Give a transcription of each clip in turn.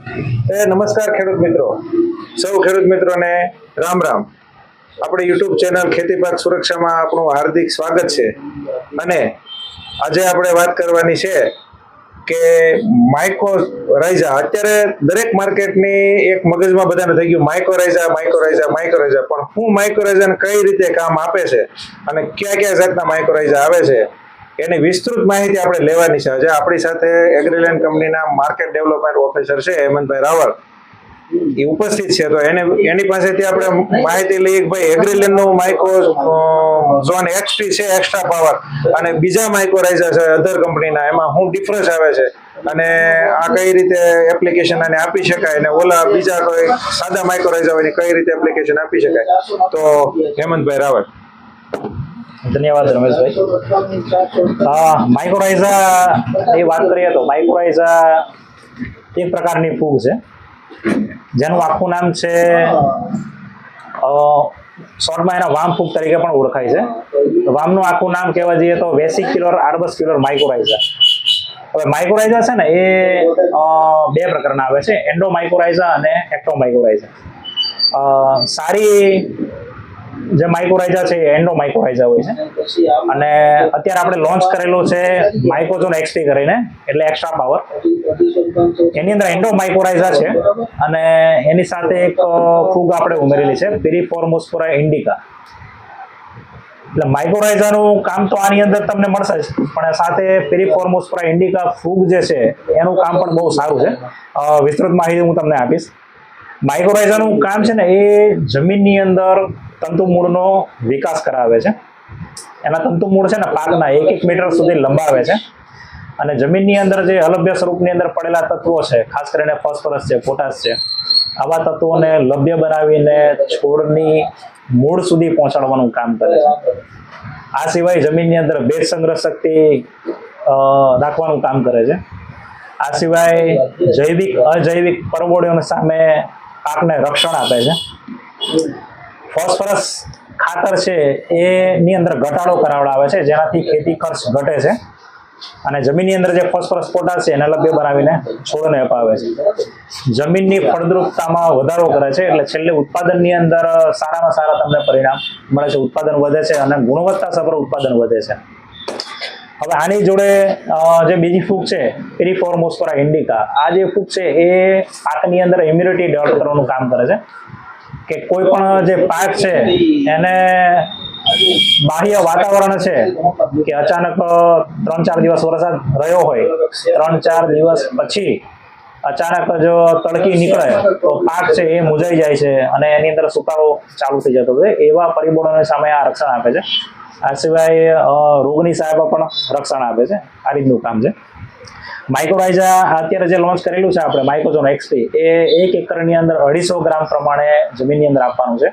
નમસ્કાર ખેડૂત મિત્રો, સૌ ખેડૂત મિત્રોને રામ રામ. આપણે યુટ્યુબ ચેનલ ખેતી પાક સુરક્ષામાં આપણું હાર્દિક સ્વાગત છે. અને આજે આપણે વાત કરવાની છે કે માઇક્રોરાઇઝા. અત્યારે દરેક માર્કેટની એક મગજમાં બધાને થઈ ગયું માઇક્રોરાઇઝા. પણ શું માઇક્રોરાઇઝા કઈ રીતે કામ આપે છે અને કયા કયા જાતના માઇક્રોરાઇઝા આવે છે એની વિસ્તૃત માહિતી આપણે લેવાની છે. આજે આપણી સાથે એગ્રીલેન્ડ કંપનીના માર્કેટ ડેવલપમેન્ટ ઓફિસર છે હેમંતભાઈ રાવળ, એ ઉપસ્થિત છે. તો એની પાસેથી આપણે માહિતી લઈએ કે ભાઈ એગ્રીલેન્ડ નું માઇક્રો ઝોન એક્સટી છે, એક્સ્ટ્રા પાવર, અને બીજા માઇક્રોરાઇઝા છે અધર કંપનીના, એમાં શું ડિફરન્સ આવે છે અને આ કઈ રીતે એપ્લિકેશન આને આપી શકાય, અને ઓલા બીજા કોઈ સાદા માઇક્રોરાઇઝા હોય કઈ રીતે એપ્લિકેશન આપી શકાય. તો હેમંતભાઈ રાવળ. ધન્યવાદ રમેશભાઈ. માઇક્રોરાઇઝા ની વાત કરીએ તો માઇક્રોરાઇઝા એક પ્રકારની ફૂગ છે જેનું આખું નામ છે, શોર્ટમાં એના વામ ફૂગ તરીકે પણ ઓળખાય છે. વામનું આખું નામ કહેવા જઈએ તો વેસિક્યુલર આર્બસ્ક્યુલર માઇક્રોરાઇઝા. હવે માઇક્રોરાઇઝા છે ને એ બે પ્રકારના આવે છે, એન્ડોમાઇક્રોરાઇઝા અને એક્ટોમાઇક્રોરાઇઝા. સારી જે માઇક્રોરાઇઝા છે એ એન્ડોમાઇક્રોરાઇઝા હોય છે, અને અત્યારે આપણે લોન્ચ કરેલું છે માઇક્રોઝોન એક્સટી કરીને, એટલે એક્સ્ટ્રા પાવર. એની અંદર એન્ડોમાઇક્રોરાઇઝા છે અને એની સાથે એક ફૂગ આપણે ઉમેરેલી છે, પિરિફોર્મોસ્પોરા ઇન્ડિકા. એટલે માઇક્રોરાઇઝાનું કામ તો આની અંદર તમને મળશે જ, પણ સાથે પિરિફોર્મોસ્પોરા ઇન્ડિકા ફૂગ જે છે એનું કામ પણ બહુ સારું છે. વિસ્તૃત માહિતી હું તમને આપીશ. માઇક્રોરાઇઝાનું કામ છે ને એ જમીનની અંદર તંતુમૂળનો વિકાસ કરાવે છે. એના તંતુમૂળ છે ને પાકના 1 મીટર સુધી લંબાવે છે, અને જમીનની અંદર જે અલભ્ય સ્વરૂપની અંદર પડેલા તત્વો છે, ખાસ કરીને ફોસ્ફરસ છે, પોટાશ છે, આવા તત્વોને લભ્ય બનાવીને છોડની મૂળ સુધી પહોંચાડવાનું કામ કરે છે. આ સિવાય જમીનની અંદર ભેજ સંગ્રહ શક્તિ રાખવાનું કામ કરે છે. આ સિવાય જૈવિક અજૈવિક પરવોળીઓની સામે પાકને રક્ષણ આપે છે. ફોસ્ફરસ ખાતર છે એની અંદર ઘટાડો કરાવડાવે છે, જેનાથી ખેતી ખર્ચ ઘટે છે, અને જમીનની અંદર જે ફોસ્ફરસ પોટાશ છે એને લભ્ય બનાવીને છોડને અપાવે છે. જમીનની ફળદ્રુપતામાં વધારો કરે છે, એટલે છેલ્લે ઉત્પાદનની અંદર સારામાં સારા તમને પરિણામ મળે છે. ઉત્પાદન વધે છે અને ગુણવત્તાસભર ઉત્પાદન વધે છે. હવે આની જોડે જે બીજી ફૂગ છે પિરિફોર્મોસ્પોરા ઇન્ડિકા, આ જે ફૂગ છે એ પાકની અંદર ઇમ્યુનિટી ડેવલપ કરવાનું કામ કરે છે, કે કોઈ પણ જે પાક છે એને બાહ્ય વાતાવરણ છે કે અચાનક 3-4 દિવસ વરસાદ રહ્યો હોય, 3-4 દિવસ પછી અચાનક જો તડકી નીકળે તો પાક છે એ મુજાઈ જાય છે અને એની અંદર સુકારો ચાલુ થઈ જતો હોય. એવા પરિબળોની સામે આ રક્ષણ આપે છે. આ સિવાય રોગની સામે પણ રક્ષણ આપે છે. આ રીતનું કામ છે. માઇક્રોરાઇઝા અત્યારે જે લોન્ચ કરેલું છે આપણે માઇક્રોઝોન એક્સટી, એ 1 એકરની અંદર 250 ગ્રામ પ્રમાણે જમીનની અંદર આપવાનું છે.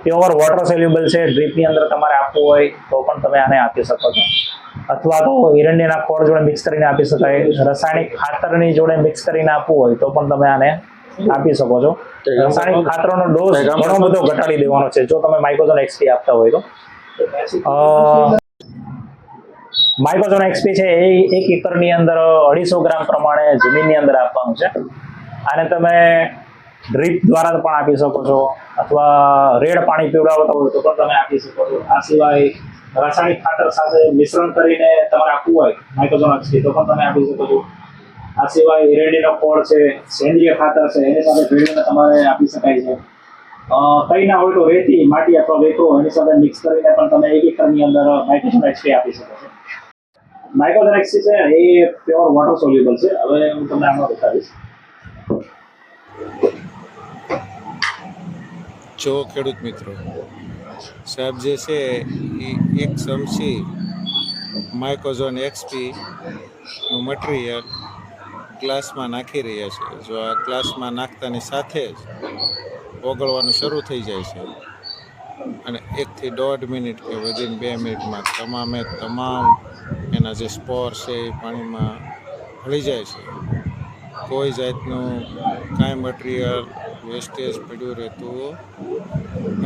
પ્યોર વોટર સોલ્યુબલ છે. ડ્રીપની અંદર તમારે આપવું હોય તો પણ તમે આને આપી શકો છો, અથવા તો એરંડીના ખોળ જોડે મિક્સ કરીને આપી શકાય. રાસાયણિક ખાતરની જોડે મિક્સ કરીને આપવું હોય તો પણ તમે આને આપી શકો છો. રાસાયણિક ખાતરોનો ડોઝ ઘણો બધો ઘટાડી દેવાનો છે જો તમે માઇક્રોઝોન એક્સટી આપતા હોય તો. માઇક્રોઝોન એક્સપી છે એ 1 એકરની અંદર 250 ગ્રામ પ્રમાણે જમીનની અંદર આપવાનું છે. આને તમે ડ્રીપ દ્વારા પણ આપી શકો છો, અથવા રેડ પાણી પીવડાવતા હોય તો પણ તમે આપી શકો છો. આ સિવાય રાસાયણિક ખાતર સાથે મિશ્રણ કરીને તમારે આપવું હોય માઇક્રોઝોન એક્સપી તો પણ તમે આપી શકો છો. આ સિવાય એરંડીનો ખોળ છે, સેન્દ્રીય ખાતર છે, એની સાથે ભેળવીને તમારે આપી શકાય છે. કઈ ના હોય તો રેતી, માટી અથવા વેકરો એની સાથે મિક્સ કરીને પણ તમે 1 એકરની અંદર માઇક્રોઝોન એક્સપી આપી શકો છો. માઇક્રોઝોન એક્સપી છે એ પ્યોર વોટર સોલ્યુબલ છે. હવે હું તમને આમાં બતાવીશ. જો ખેડૂત મિત્રો, સાહેબ જે છે એ 1 ચમચી માઇક્રોઝોન એક્સપી નું મટીરિયલ ગ્લાસમાં નાખી રહ્યા છે. જો આ ગ્લાસમાં નાખતાની સાથે જ ઓગળવાનું શરૂ થઈ જાય છે, અને 1 થી 1.5 મિનિટ કે વિધિન 2 મિનિટમાં તમામ એના જે સ્પોર છે એ પાણીમાં ભળી જાય છે. કોઈ જાતનું કાંઈ મટીરિયલ વેસ્ટેજ પડ્યું રહેતું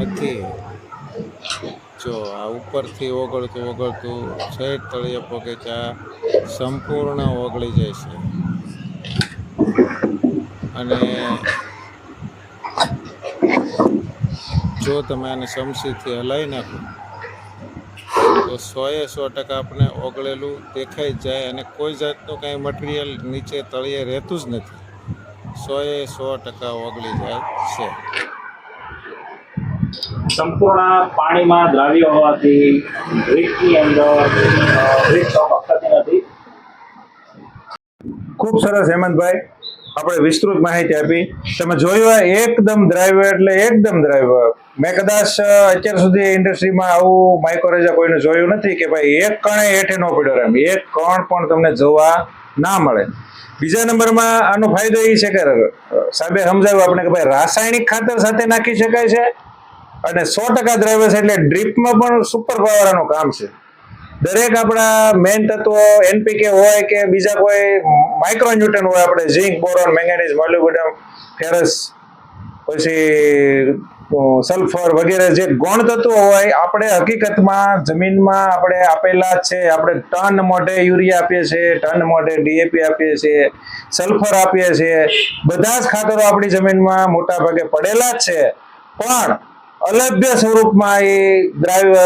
નથી. જો આ ઉપરથી ઓગળતું સહેજ તળિયે પગે ત્યાં સંપૂર્ણ ઓગળી જાય છે. અને જો તમે આને સમસીથી હલાવી નાખો તો 100% આપણે ઓગળેલું દેખાઈ જ જાય અને કોઈ જાતનું કાંઈ મટીરિયલ નીચે તળિયે રહેતું જ નથી. 100% ઓગળી જાય છે. સંપૂર્ણ પાણીમાં દ્રાવ્ય હોવાથી ડ્રીપની અંદર ડ્રીપ શોક થતી નથી. ખૂબ સરસ હેમંતભાઈ, આપણે વિસ્તૃત માહિતી આપી. તમે જોયું એકદમ દ્રાવ્ય એટલે એકદમ દ્રાવ્ય. મેં કદાચ અત્યાર સુધી ઇન્ડસ્ટ્રીમાં આવું માઇક્રોરેઝા કોઈને જોયું નથી કે ભાઈ એક કણે હેઠે ન પડ્યો એમ, એક કણ પણ તમને જોવા ના મળે. બીજા નંબરમાં આનો ફાયદો એ છે કે સાહેબે સમજાવ્યું આપણે કે ભાઈ રાસાયણિક ખાતર સાથે નાખી શકાય છે અને 100% દ્રાવ્ય છે એટલે ડ્રીપમાં પણ સુપર પાવરનું કામ છે. દરેક આપણા મેઇન તત્વો એનપીકે હોય કે બીજા કોઈ માઇક્રોન્યુટ્રન હોય, આપણે ઝીંક, બોરોન, મેંગેનીઝ, મોલિબ્ડેનમ, ફેરસ, પછી સલ્ફર વગેરે જે ગૌણ તત્વો હોય આપણે હકીકતમાં જમીનમાં આપણે આપેલા જ છે. આપણે ટન મોઢે યુરિયા આપીએ છીએ, ટન મોઢે ડીએપી આપીએ છીએ, સલ્ફર આપીએ છીએ. બધા જ ખાતરો આપણી જમીનમાં મોટા ભાગે પડેલા જ છે, પણ અલભ્ય સ્વરૂપમાં એ દ્રાવ્ય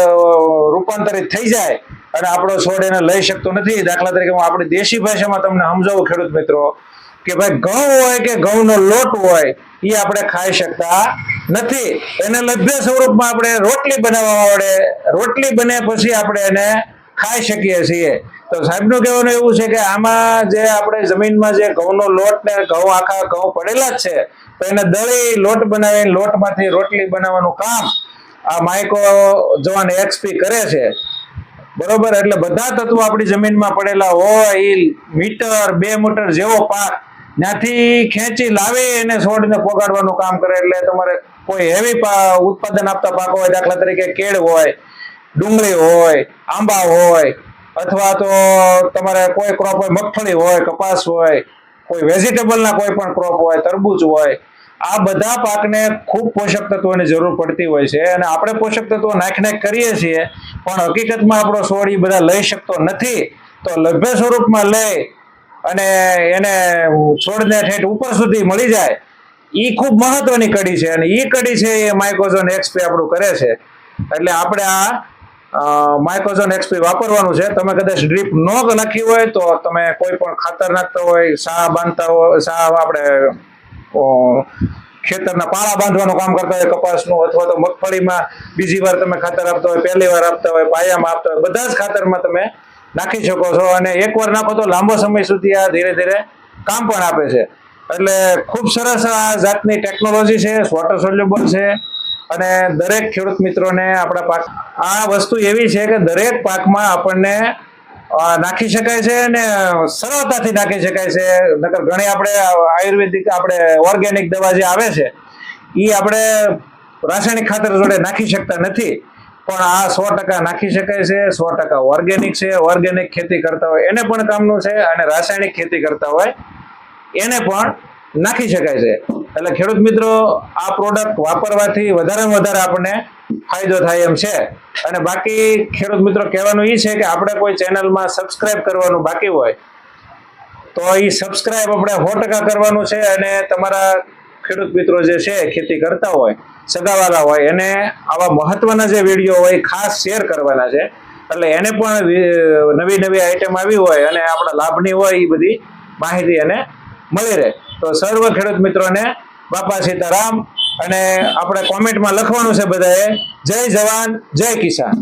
રૂપાંતરિત થઈ જાય અને આપણો છોડ એને લઈ શકતો નથી. દાખલા તરીકે હું આપણી દેશી ભાષામાં તમને સમજાવું ખેડૂત મિત્રો કે ભાઈ ઘઉં હોય કે ઘઉંનો લોટ હોય એ આપણે ખાઈ શકતા નથી. એને લભ્ય સ્વરૂપમાં આપણે રોટલી બનાવવા પડે. રોટલી બને પછી આપણે એને ખાઈ શકીએ છીએ. તો સાહેબનું કહેવાનું એવું છે કે આમાં જે આપણે જમીનમાં જે ઘઉંનો લોટ ને ઘઉં આખા ઘઉં પડેલા જ છે, તો એને દળી લોટ બનાવીને લોટમાંથી રોટલી બનાવવાનું કામ આ માઇક્રોઝોન એક્સપી કરે છે. બરોબર, એટલે બધા તત્વો આપણી જમીનમાં પડેલા હોય એ મીટર 2 મીટર જેવો પાક ત્યાંથી ખેંચી લાવી એને છોડને પોગાડવાનું કામ કરે. એટલે તમારે કોઈ હેવી ઉત્પાદન આપતા પાકો હોય, દાખલા તરીકે કેળ હોય, ડુંગળી હોય, આંબા હોય, અથવા તો તમારે કોઈ ક્રોપ હોય, મગફળી હોય, કપાસ હોય, કોઈ વેજીટેબલના કોઈ પણ ક્રોપ હોય, તરબૂચ હોય, આ બધા પાકને ખૂબ પોષક તત્વોની જરૂર પડતી હોય છે અને આપણે પોષક તત્વો નાખ કરીએ છીએ, પણ હકીકતમાં આપણો છોડ એ બધા લઈ શકતો નથી. તો લભ્ય સ્વરૂપમાં લઈ અને એને છોડને ઠેઠ ઉપર સુધી મળી જાય એ ખૂબ મહત્વની કડી છે અને એ કડી છે એ માઇક્રોઝોન એક્સપી આપણું કરે છે. એટલે આપણે આ માઇક્રોઝોન એક્સપી વાપરવાનું છે. તમે કદાચ ડ્રીપ ન નાખી હોય તો તમે કોઈ પણ ખાતર નાખતા હોય, સા બાંધતા હોય, સા આપણે ખેતરના પાળા બાંધવાનું કામ કરતા હોય કપાસનું, અથવા તો મગફળીમાં બીજી વાર તમે ખાતર આપતા હોય, પહેલી વાર આપતા હોય, પાયામાં આપતા હોય, બધા જ ખાતરમાં તમે નાખી શકો છો અને એકવાર નાખો તો લાંબો સમય સુધી આ ધીરે ધીરે કામ પણ આપે છે. એટલે ખૂબ સરસ આ જાતની ટેકનોલોજી છે, વોટર સોલ્યુબલ છે અને દરેક ખેડૂત મિત્રોને આપણા પાક આ વસ્તુ એવી છે કે દરેક પાકમાં આપણને નાખી શકાય છે અને સરળતાથી નાખી શકાય છે. નકર ઘણી આપણે આયુર્વેદિક આપણે ઓર્ગેનિક દવા જે આવે છે એ આપણે રાસાયણિક ખાતર જોડે નાખી શકતા નથી, પણ આ 100% નાખી શકાય છે. 100% ઓર્ગેનિક છે. ઓર્ગેનિક ખેતી કરતા હોય એને પણ કામનું છે અને રાસાયણિક ખેતી કરતા હોય એને પણ નાખી શકાય છે. એટલે ખેડૂત મિત્રો આ પ્રોડક્ટ વાપરવાથી વધારેમાં વધારે આપણને ફાયદો થાય એમ છે. અને બાકી ખેડૂત મિત્રો કહેવાનું એ છે કે આપણે કોઈ ચેનલમાં સબસ્ક્રાઇબ કરવાનું બાકી હોય તો એ સબસ્ક્રાઇબ આપણે 100% કરવાનું છે અને તમારા ખેડૂત મિત્રો જે છે ખેતી કરતા હોય, સગાવાલા હોય, એને આવા મહત્વના જે વિડીયો હોય ખાસ શેર કરવાના છે. એટલે એને પણ નવી નવી આઈટમ આવી હોય અને આપણા લાભની હોય એ બધી માહિતી એને મળી રહે. તો સર્વ ખેડૂત મિત્રોને બાપા સીતારામ અને આપણે કોમેન્ટમાં લખવાનું છે બધાએ જય જવાન જય કિસાન.